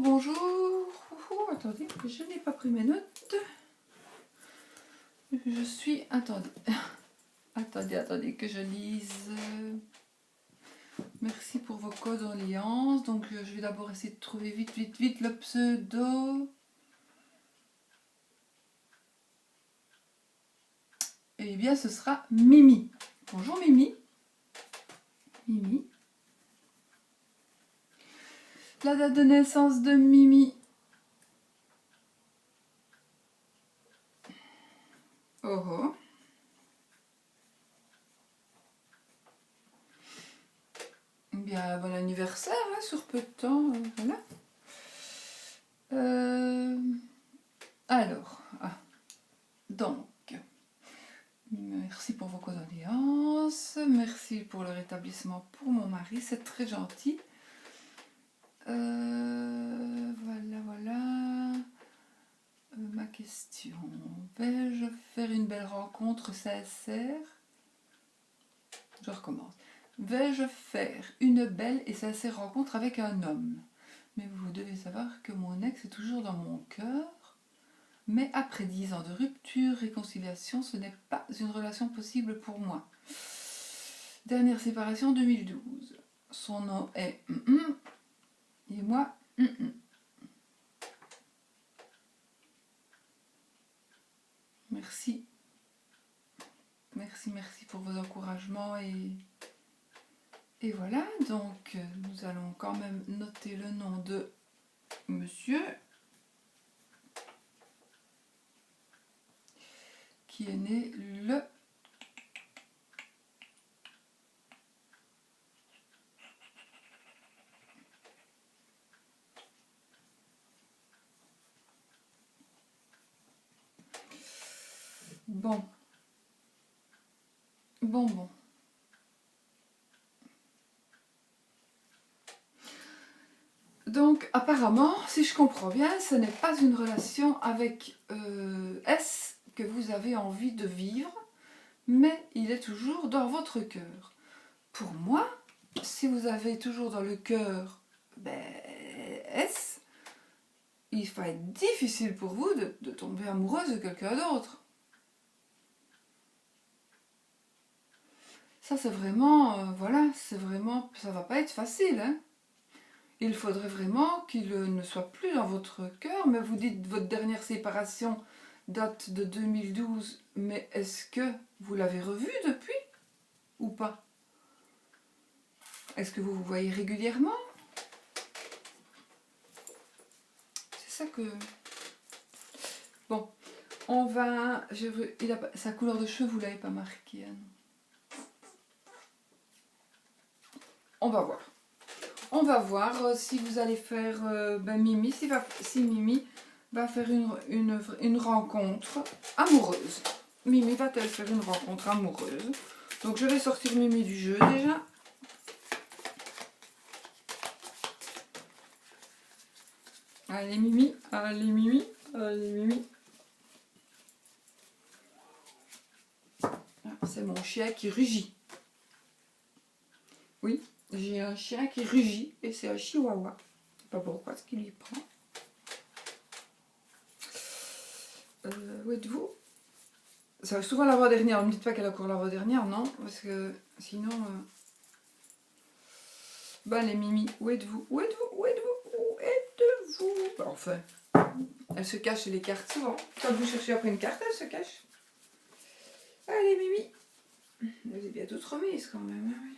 bonjour. Ouhou, attendez, je n'ai pas pris mes notes. Je suis... Attendez. Attendez que je lise. Merci pour vos condoléances. Donc, je vais d'abord essayer de trouver vite le pseudo. Eh bien, ce sera Mimi. Bonjour Mimi. Mimi. La date de naissance de Mimi. Oh oh. Bien, bon anniversaire, hein, sur peu de temps, voilà. Alors, donc, merci pour vos condoléances, merci pour le rétablissement pour mon mari, c'est très gentil. Voilà. Ma question, vais-je faire une belle rencontre sincère? Je recommence. Vais-je faire une belle et sincère rencontre avec un homme? Mais vous devez savoir que mon ex est toujours dans mon cœur. Mais après 10 ans de rupture, réconciliation, ce n'est pas une relation possible pour moi. Dernière séparation 2012. Son nom est et moi Merci. Merci pour vos encouragements et voilà, donc nous allons quand même noter le nom de monsieur qui est né le bon. Donc apparemment, si je comprends bien, ce n'est pas une relation avec S que vous avez envie de vivre, mais il est toujours dans votre cœur. Pour moi, si vous avez toujours dans le cœur S, il va être difficile pour vous de tomber amoureuse de quelqu'un d'autre. Ça c'est vraiment, ça va pas être facile, hein. Il faudrait vraiment qu'il ne soit plus dans votre cœur, mais vous dites votre dernière séparation date de 2012, mais est-ce que vous l'avez revu depuis ou pas? Est-ce que vous vous voyez régulièrement? C'est ça que... Bon, on va... sa couleur de cheveux, vous ne l'avez pas marqué, hein? On va voir. On va voir si vous allez faire Mimi, si Mimi va faire une rencontre amoureuse. Mimi va-t-elle faire une rencontre amoureuse? Donc je vais sortir Mimi du jeu déjà. Allez Mimi, allez Mimi, allez Mimi. Ah, c'est mon chien qui rugit. Oui. J'ai un chien qui rugit et c'est un chihuahua. Je sais pas pourquoi ce qu'il lui prend. Où êtes-vous? Ça va souvent la voix dernière. Ne me dites pas qu'elle a encore la voix dernière, non? Parce que sinon... les Mimi, où êtes-vous? Où êtes-vous? Où êtes-vous? Où êtes-vous? Enfin, elle se cache chez les cartes souvent. Quand vous cherchez après une carte, elle se cache. Allez Mimi. Elle est bien toute remise quand même. Hein, oui.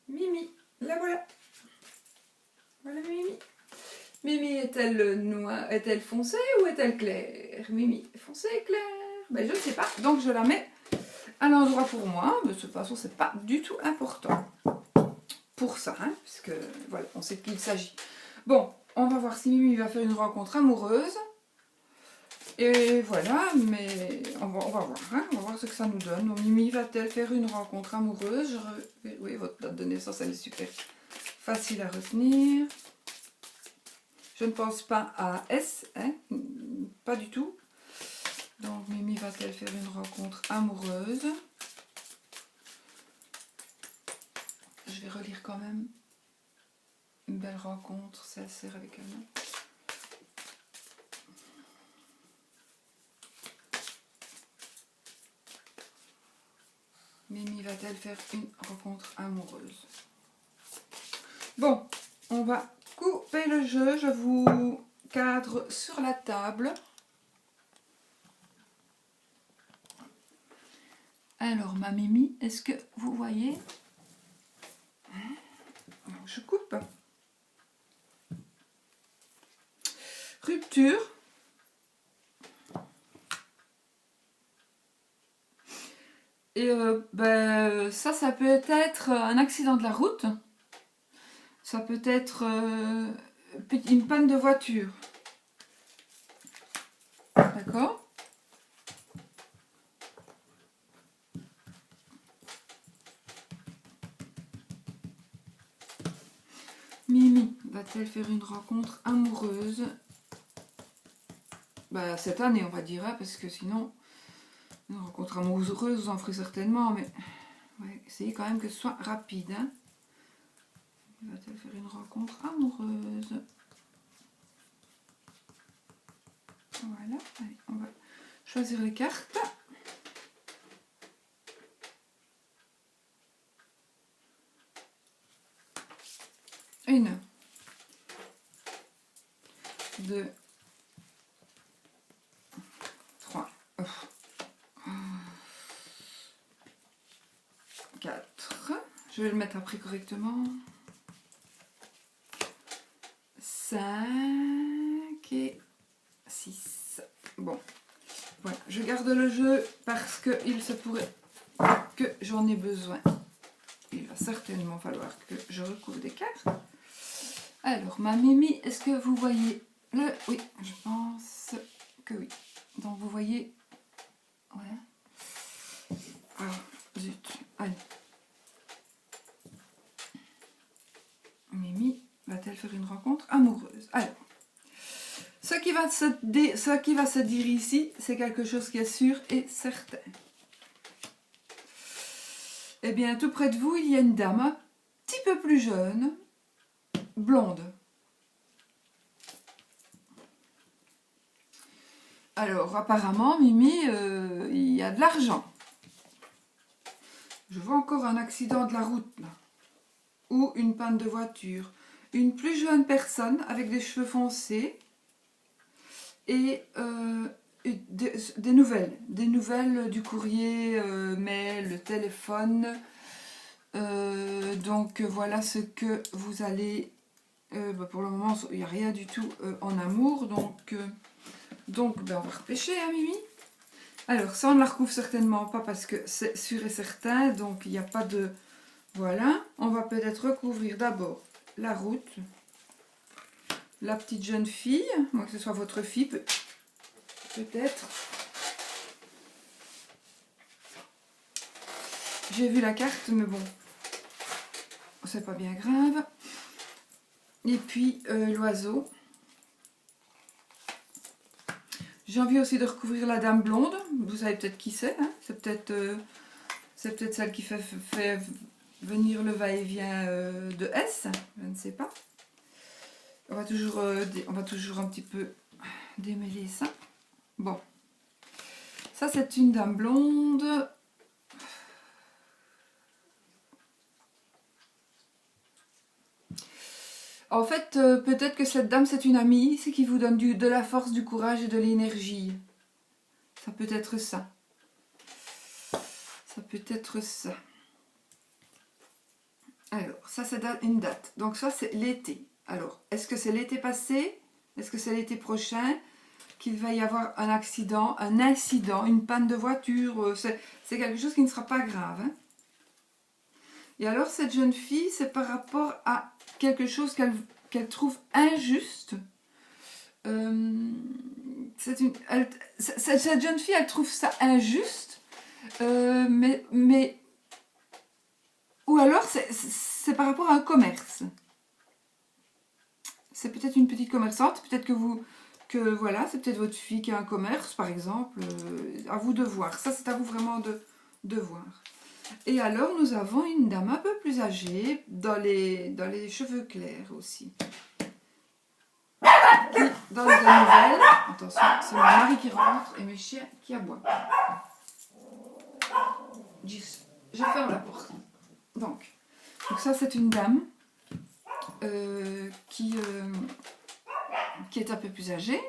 Mimi, la voilà. Voilà Mimi. Mimi, est-elle foncée ou est-elle claire? Mimi, foncée, claire? Je ne sais pas, donc je la mets à l'endroit pour moi. De toute façon, c'est pas du tout important pour ça, hein, puisque voilà, on sait de qui il s'agit. Bon, on va voir si Mimi va faire une rencontre amoureuse. Et voilà, mais on va voir, hein, on va voir ce que ça nous donne. Donc, Mimi va-t-elle faire une rencontre amoureuse? Oui, votre date de de naissance, elle est super facile à retenir. Je ne pense pas à S, hein, pas du tout. Donc Mimi va-t-elle faire une rencontre amoureuse? Je vais relire quand même. Une belle rencontre, sincère avec un homme. Mimi va-t-elle faire une rencontre amoureuse? Bon, on va couper le jeu. Je vous cadre sur la table. Alors, ma Mimi, est-ce que vous voyez? Alors, je coupe. Rupture. Et ça peut être un accident de la route. Ça peut être une panne de voiture. D'accord? Mimi va-t-elle faire une rencontre amoureuse? Cette année, on va dire, hein, parce que sinon, une rencontre amoureuse, vous en ferez certainement, mais ouais, essayez quand même que ce soit rapide. Hein. Va-t-elle faire une rencontre amoureuse? Voilà, allez, on va choisir les cartes. Une, deux, trois, quatre. Je vais le mettre après correctement. 5 et 6. Bon, voilà, je garde le jeu parce qu'il se pourrait que j'en ai besoin. Il va certainement falloir que je recouvre des cartes. Alors, ma Mimi, est-ce que vous voyez le... Oui, je pense que oui. Donc, vous voyez... Ouais. Ah, zut. Allez. Mimi va-t-elle faire une rencontre amoureuse? Alors, ce qui va se dire ici, c'est quelque chose qui est sûr et certain. Eh bien, tout près de vous, il y a une dame un petit peu plus jeune, blonde. Alors, apparemment, Mimi, il y a de l'argent. Je vois encore un accident de la route, là. Ou une panne de voiture. Une plus jeune personne avec des cheveux foncés et des nouvelles. Des nouvelles du courrier, mail, téléphone. Donc, voilà ce que vous allez... pour le moment, il n'y a rien du tout en amour, donc on va repêcher, hein, Mimi. Alors, ça, on ne la recouvre certainement pas parce que c'est sûr et certain, donc il n'y a pas de... Voilà, on va peut-être recouvrir d'abord la route, la petite jeune fille, moi que ce soit votre fille, peut-être. J'ai vu la carte, mais bon, c'est pas bien grave. Et puis, l'oiseau. J'ai envie aussi de recouvrir la dame blonde. Vous savez peut-être qui c'est. Hein, c'est peut-être celle qui fait venir le va-et-vient de S. Je ne sais pas. On va toujours un petit peu démêler ça. Bon. Ça, c'est une dame blonde. En fait, peut-être que cette dame, c'est une amie. C'est qui vous donne de la force, du courage et de l'énergie. Ça peut être ça. Ça peut être ça. Alors, ça c'est une date. Donc ça c'est l'été. Alors, est-ce que c'est l'été passé? Est-ce que c'est l'été prochain qu'il va y avoir un accident, un incident, une panne de voiture? C'est quelque chose qui ne sera pas grave. Hein. Et alors, cette jeune fille, c'est par rapport à quelque chose qu'elle trouve injuste. Cette jeune fille, elle trouve ça injuste. Mais ou alors, c'est par rapport à un commerce. C'est peut-être une petite commerçante, peut-être que voilà, c'est peut-être votre fille qui a un commerce, par exemple. À vous de voir. Ça, c'est à vous vraiment de voir. Et alors, nous avons une dame un peu plus âgée, dans les cheveux clairs aussi. Qui, dans les nouvelles, attention, c'est mon mari qui rentre et mes chiens qui aboient. Je ferme la porte. Donc ça, c'est une dame qui est un peu plus âgée,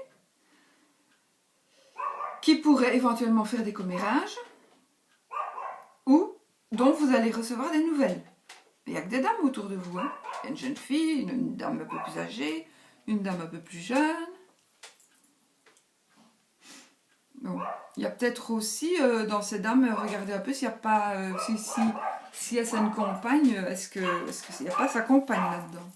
qui pourrait éventuellement faire des commérages, ou dont vous allez recevoir des nouvelles. Il n'y a que des dames autour de vous. Hein. Il y a une jeune fille, une dame un peu plus âgée, une dame un peu plus jeune. Bon. Il y a peut-être aussi dans ces dames, regardez un peu s'il n'y a pas, si elle a une compagne, est-ce qu'il n'y a pas sa compagne là-dedans.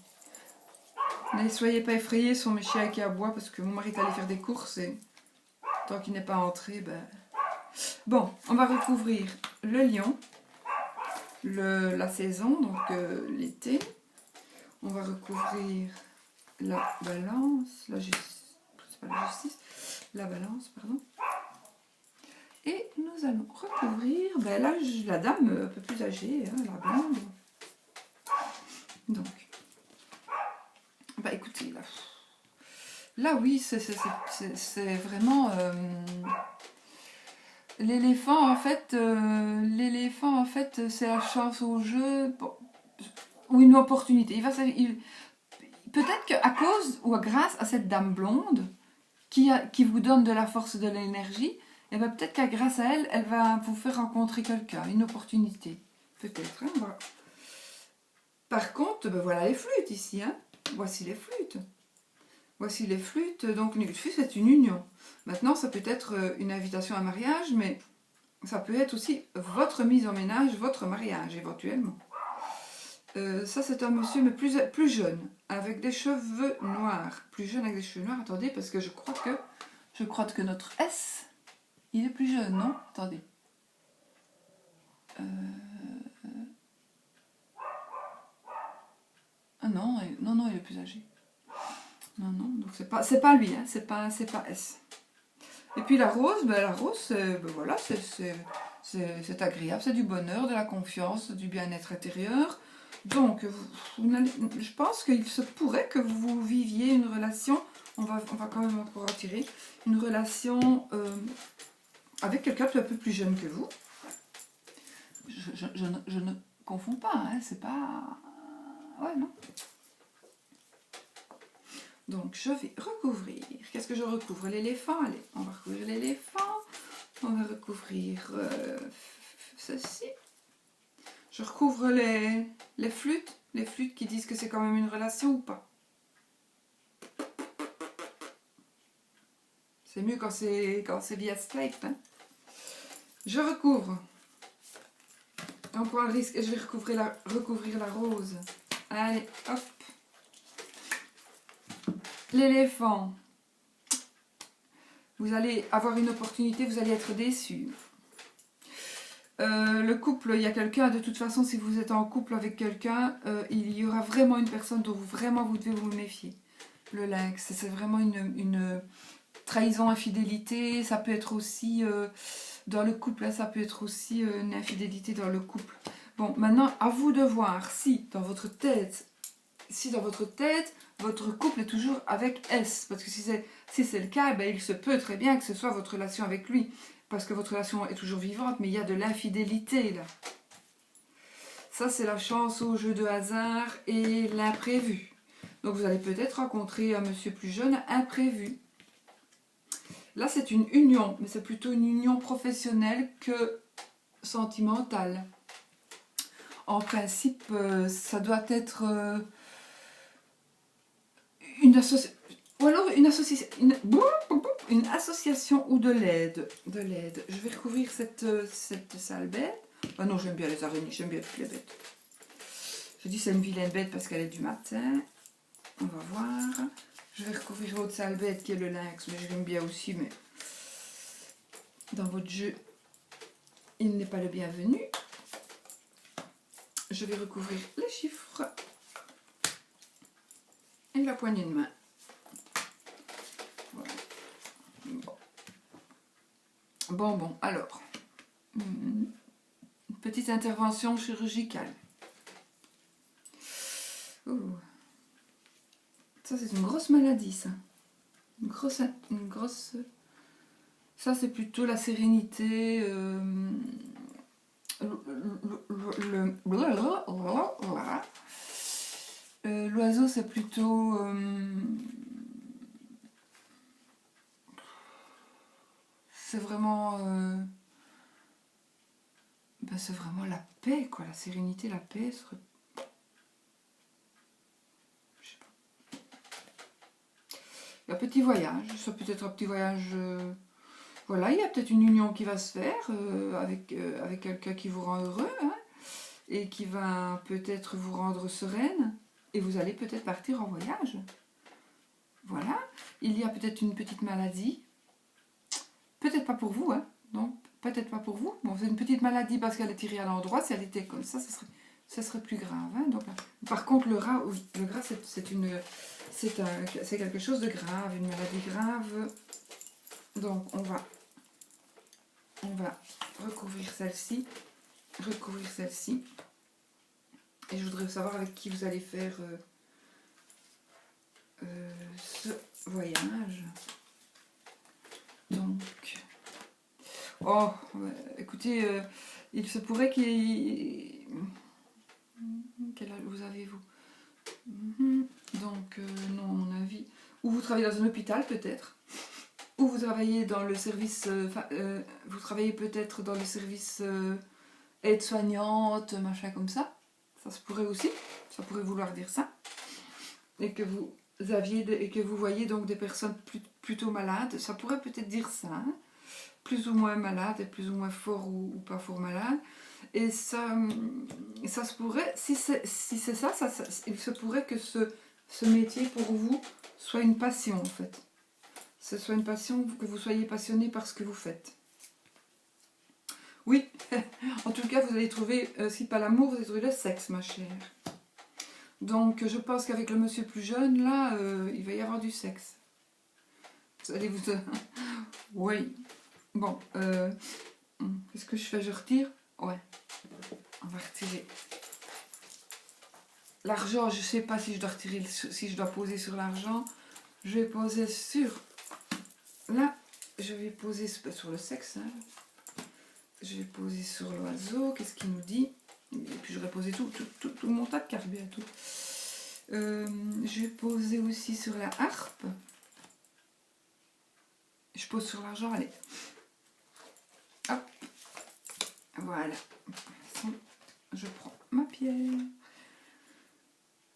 Ne soyez pas effrayés, son mes chiens qui aboie parce que mon mari est allé faire des courses et tant qu'il n'est pas entré, ben... Bon, on va recouvrir le lion, la saison, donc l'été. On va recouvrir la balance, la justice, c'est pas la justice, la balance, pardon. Et nous allons recouvrir la dame un peu plus âgée, hein, la blonde. Donc, écoutez, là oui, c'est vraiment l'éléphant en fait. L'éléphant en fait, c'est la chance au jeu ou une opportunité. Peut-être qu'à cause ou grâce à cette dame blonde qui vous donne de la force, de l'énergie. Et bien peut-être qu'à grâce à elle, elle va vous faire rencontrer quelqu'un, une opportunité. Peut-être, hein, voilà. Par contre, voilà les flûtes ici. Hein. Voici les flûtes. Voici les flûtes. Donc une flûte, c'est une union. Maintenant, ça peut être une invitation à mariage, mais ça peut être aussi votre mise en ménage, votre mariage, éventuellement. Ça, c'est un monsieur, mais plus jeune, avec des cheveux noirs. Plus jeune avec des cheveux noirs. Attendez, parce que je crois que notre S... Il est plus jeune, non? Attendez. Ah non, non, il est plus âgé. Non, donc c'est pas lui, hein, c'est pas S. Et puis la rose, voilà, c'est agréable, c'est du bonheur, de la confiance, du bien-être intérieur. Donc, je pense qu'il se pourrait que vous viviez une relation, on va quand même encore retirer, une relation... avec quelqu'un de un peu plus jeune que vous. Je ne confonds pas, hein, c'est pas... Ouais, non. Donc, je vais recouvrir. Qu'est-ce que je recouvre? L'éléphant, allez, on va recouvrir l'éléphant. On va recouvrir ceci. Je recouvre les flûtes qui disent que c'est quand même une relation ou pas. C'est mieux quand c'est via Skype, hein. Je recouvre. On prend le risque et je vais recouvrir la rose. Allez, hop. L'éléphant. Vous allez avoir une opportunité, vous allez être déçu. Le couple, il y a quelqu'un, de toute façon, si vous êtes en couple avec quelqu'un, il y aura vraiment une personne dont vous devez vous méfier. Le lynx, c'est vraiment une trahison, infidélité. Ça peut être aussi... dans le couple, là, ça peut être aussi une infidélité dans le couple. Bon, maintenant, à vous de voir si dans votre tête, votre couple est toujours avec S. Parce que si c'est le cas, ben, il se peut très bien que ce soit votre relation avec lui. Parce que votre relation est toujours vivante, mais il y a de l'infidélité, là. Ça, c'est la chance au jeu de hasard et l'imprévu. Donc, vous allez peut-être rencontrer un monsieur plus jeune imprévu. Là, c'est une union, mais c'est plutôt une union professionnelle que sentimentale. En principe, ça doit être une association, ou alors une association ou de l'aide. Je vais recouvrir cette sale bête. Ah non, j'aime bien les araignées, j'aime bien toutes les bêtes. Je dis c'est une vilaine bête parce qu'elle est du matin. On va voir. Je vais recouvrir l'autre sale bête qui est le lynx, mais je l'aime bien aussi, mais dans votre jeu, il n'est pas le bienvenu. je vais recouvrir les chiffres et la poignée de main. Voilà. Bon, alors, une petite intervention chirurgicale. Ouh. Ça, c'est une grosse maladie, ça. Une grosse... Ça, c'est plutôt la sérénité, l'oiseau, c'est plutôt... c'est vraiment... c'est vraiment la paix, quoi. La sérénité, la paix. Je sais pas. Un petit voyage. Ça peut être un petit voyage... Voilà, il y a peut-être une union qui va se faire avec quelqu'un qui vous rend heureux, hein, et qui va peut-être vous rendre sereine, et vous allez peut-être partir en voyage. Voilà, il y a peut-être une petite maladie, peut-être pas pour vous, hein, non, peut-être pas pour vous. Bon, c'est une petite maladie parce qu'elle est tirée à l'endroit, si elle était comme ça serait plus grave. Hein, donc, par contre, le gras, c'est quelque chose de grave, une maladie grave. Donc, on va recouvrir celle-ci, et je voudrais savoir avec qui vous allez faire ce voyage. Donc, écoutez, il se pourrait qu'il... Quel âge vous avez-vous? Donc, non, à mon avis, ou vous travaillez dans un hôpital peut-être, ou vous travaillez dans le service, vous travaillez peut-être dans le service aide-soignante, machin comme ça. Ça se pourrait aussi, ça pourrait vouloir dire ça. Et que vous voyez donc des personnes plutôt malades, ça pourrait peut-être dire ça, hein, plus ou moins malades, et plus ou moins fort ou pas fort malades. Et ça se pourrait, si c'est ça, il se pourrait que ce métier pour vous soit une passion en fait. Ce soit une passion, que vous soyez passionné par ce que vous faites. Oui, en tout cas, vous allez trouver, si pas l'amour, vous allez trouver le sexe, ma chère. Donc, je pense qu'avec le monsieur plus jeune, là, il va y avoir du sexe. Vous allez vous... oui. Bon, qu'est-ce que je fais? Je retire? Ouais. On va retirer. L'argent, je ne sais pas si je dois retirer, si je dois poser sur l'argent. Je vais poser sur... Là, je vais poser sur le sexe. Hein. Je vais poser sur l'oiseau. Qu'est-ce qu'il nous dit? Et puis je vais poser tout mon tas de cartes bientôt. Je vais poser aussi sur la harpe. Je pose sur l'argent, allez. Hop. Voilà. Je prends ma pierre.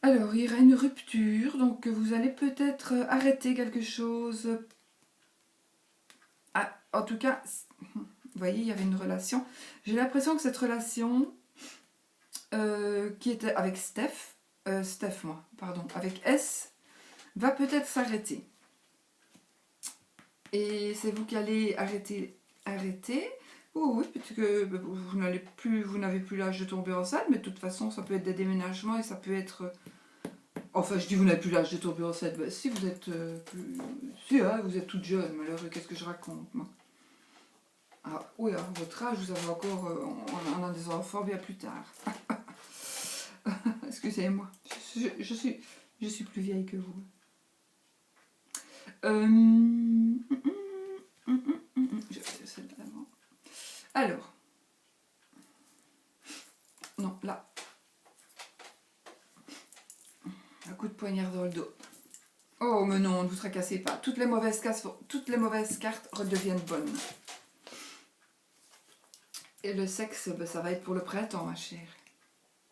Alors, il y aura une rupture. Donc, vous allez peut-être arrêter quelque chose. Ah, en tout cas, vous voyez, il y avait une relation. J'ai l'impression que cette relation qui était avec avec S, va peut-être s'arrêter. Et c'est vous qui allez arrêter. Oh, oui, parce que vous n'avez plus l'âge de tomber enceinte, mais de toute façon, ça peut être des déménagements et ça peut être... Enfin, je dis vous n'avez plus l'âge de tomber enceinte. Ben, si vous êtes si, hein, vous êtes toute jeune, mais alors qu'est-ce que je raconte, moi? Ah, oui, à votre âge, vous avez encore... on a des enfants bien plus tard. Excusez-moi, je suis plus vieille que vous. Alors, non, là, un coup de poignard dans le dos. Oh, mais non, ne vous tracassez pas. Toutes les mauvaises cartes redeviennent bonnes. Et le sexe, ben, ça va être pour le printemps, ma chère.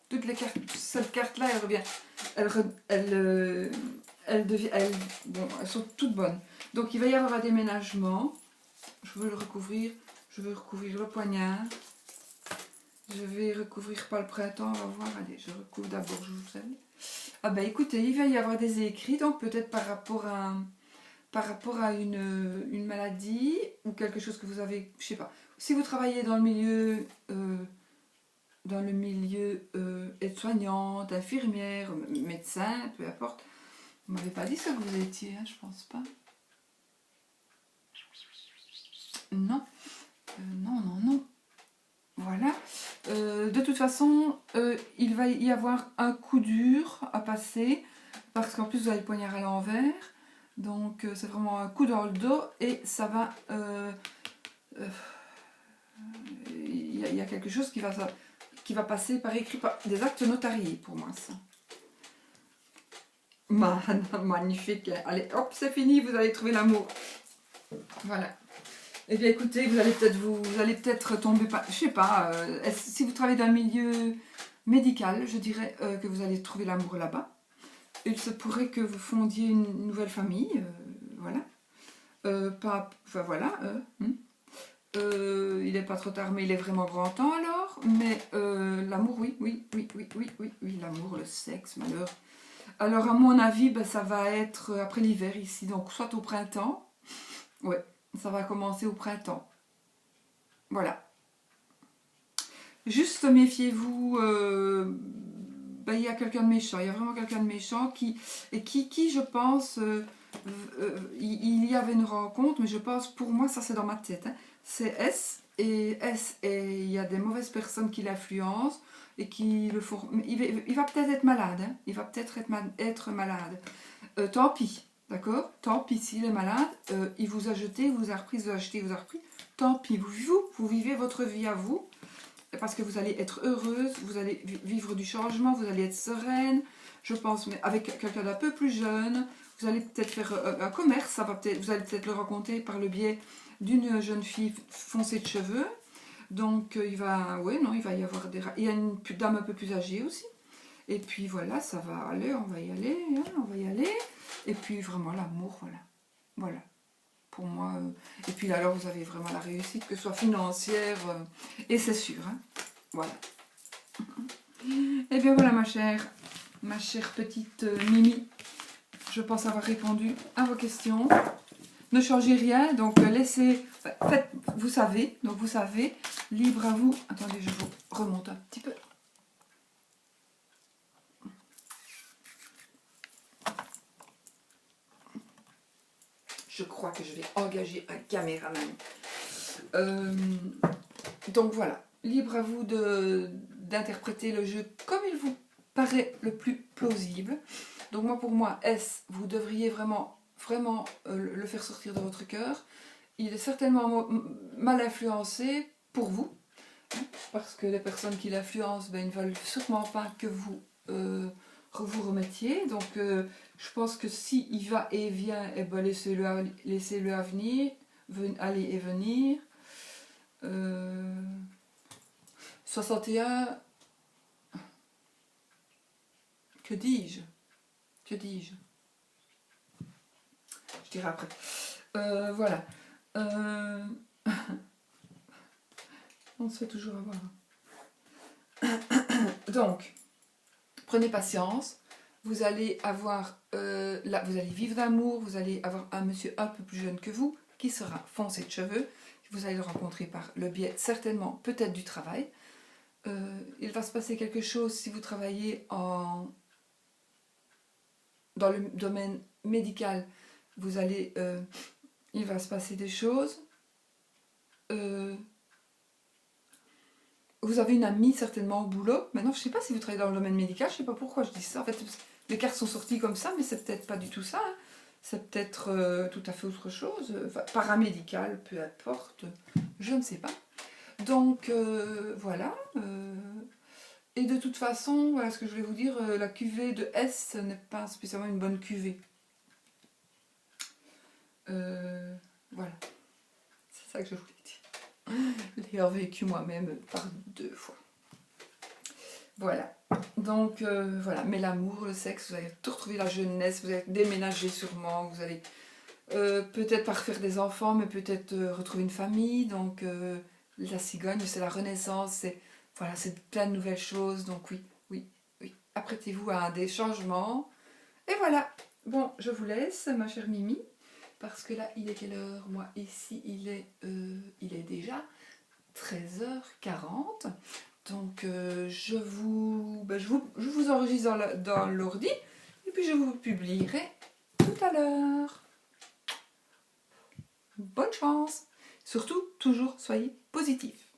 Toutes les cartes, cette carte-là, elle revient. Elles sont toutes bonnes. Donc, il va y avoir un déménagement. Je veux le recouvrir. Je veux recouvrir le poignard. Je vais recouvrir pas le printemps, on va voir. Allez, je recouvre d'abord, je vous salue. Ah ben écoutez, il va y avoir des écrits, donc peut-être par rapport à une maladie ou quelque chose que vous avez, je sais pas. Si vous travaillez dans le milieu dans le milieu aide-soignante, infirmière, médecin, peu importe. Vous m'avez pas dit ce que vous étiez, hein, je pense pas. Non, non, non, non. Voilà. De toute façon, il va y avoir un coup dur à passer, parce qu'en plus vous avez le poignard à l'envers. Donc c'est vraiment un coup dans le dos et ça va... il y a quelque chose qui va passer par écrit, par des actes notariés pour moi, ça. Magnifique. Allez, hop, c'est fini, vous allez trouver l'amour. Voilà. Eh bien, écoutez, vous allez peut-être tomber, je sais pas, si vous travaillez dans le milieu médical, je dirais que vous allez trouver l'amour là-bas. Il se pourrait que vous fondiez une nouvelle famille, voilà. Enfin voilà. Il n'est pas trop tard, mais il est vraiment grand temps alors. Mais l'amour, oui, l'amour, le sexe, malheur. Alors à mon avis, ben, ça va être après l'hiver ici, donc soit au printemps. Ouais, ça va commencer au printemps. Voilà. Juste méfiez-vous, ben, il y a quelqu'un de méchant, il y a vraiment quelqu'un de méchant qui je pense, il y avait une rencontre, mais je pense, pour moi, ça c'est dans ma tête, hein, c'est S, et il y a des mauvaises personnes qui l'influencent, et qui le font, il va peut-être être malade, hein, il va peut-être être malade, tant pis, d'accord, tant pis s'il est malade, il vous a jeté, il vous a repris, il vous a acheté, il vous a repris, tant pis, vous vivez votre vie à vous, parce que vous allez être heureuse, vous allez vivre du changement, vous allez être sereine, je pense, mais avec quelqu'un d'un peu plus jeune, vous allez peut-être faire un commerce, vous allez peut-être le rencontrer par le biais d'une jeune fille foncée de cheveux, donc il va y avoir il y a une dame un peu plus âgée aussi, et puis voilà, ça va aller, on va y aller, hein, on va y aller, et puis vraiment l'amour, voilà. Pour moi, et puis là, alors vous avez vraiment la réussite, que ce soit financière, et c'est sûr, hein. Voilà. Et bien voilà ma chère petite Mimi, je pense avoir répondu à vos questions. Ne changez rien, donc laissez, faites, vous savez, libre à vous. Attendez, je vous remonte un petit peu. Je crois que je vais engager un caméraman. Donc voilà, libre à vous d'interpréter le jeu comme il vous paraît le plus plausible. Donc moi, pour moi, S, vous devriez vraiment le faire sortir de votre cœur. Il est certainement mal influencé pour vous, parce que les personnes qui l'influencent, ben, ils ne veulent sûrement pas que vous vous remettiez. Donc je pense que si il va et vient, eh ben, laissez-le à venir, aller et venir. 61, que dis-je je dirai après. Voilà. On se fait toujours avoir. Donc, prenez patience. Vous allez avoir, vous allez vivre d'amour. Vous allez avoir un monsieur un peu plus jeune que vous qui sera foncé de cheveux. Vous allez le rencontrer par le biais, certainement, peut-être du travail. Il va se passer quelque chose si vous travaillez dans le domaine médical. Il va se passer des choses. Vous avez une amie certainement au boulot. Maintenant, je ne sais pas si vous travaillez dans le domaine médical, je ne sais pas pourquoi je dis ça. En fait, les cartes sont sorties comme ça, mais c'est peut-être pas du tout ça. Hein. C'est peut-être tout à fait autre chose. Enfin, paramédical, peu importe. Je ne sais pas. Donc, voilà. Et de toute façon, voilà ce que je voulais vous dire, la cuvée de S n'est pas spécialement une bonne cuvée. Voilà. C'est ça que je voulais dire. L'ayant vécu moi-même par 2 fois. Voilà. Donc, voilà. Mais l'amour, le sexe, vous allez tout retrouver, la jeunesse, vous allez déménager sûrement, vous allez peut-être pas refaire des enfants, mais peut-être retrouver une famille. Donc, la cigogne, c'est la renaissance, c'est plein de nouvelles choses. Donc, oui. Apprêtez-vous à des changements. Et voilà. Bon, je vous laisse, ma chère Mimi. Parce que là, il est quelle heure? Moi, ici, il est déjà 13h40. Donc je vous enregistre dans l'ordi et puis je vous publierai tout à l'heure. Bonne chance! Surtout, toujours soyez positifs.